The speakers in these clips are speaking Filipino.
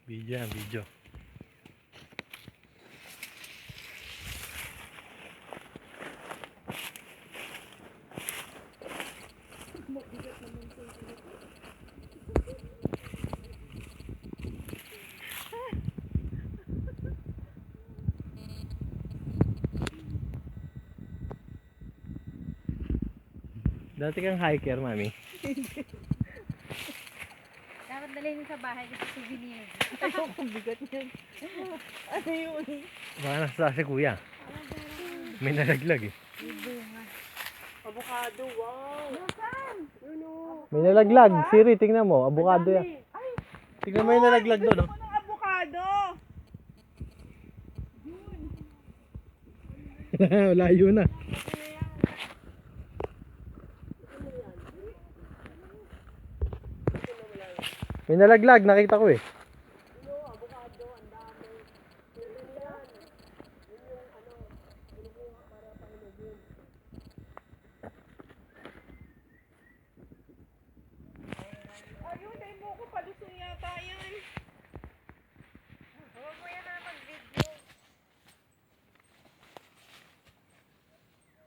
Video yan, video. Dati kang hiker, mami. Dapat dalhin sa bahay kasi souvenir. Ayoko, bigat yan. Ano yun? Baka nasa si kuya. May nalaglag eh. Avocado, wow. Yun o. May nalaglag. Siri, tingnan mo. Avocado yan. Tingnan mo yung nalaglag doon. Ano ng avocado? Layo na. May nalaglag, nakita ko eh. Ayun, dahil mo ko palusong yata yan. Huwag mo yan na mag-video.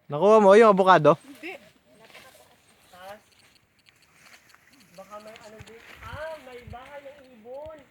Nakuha mo yung avocado?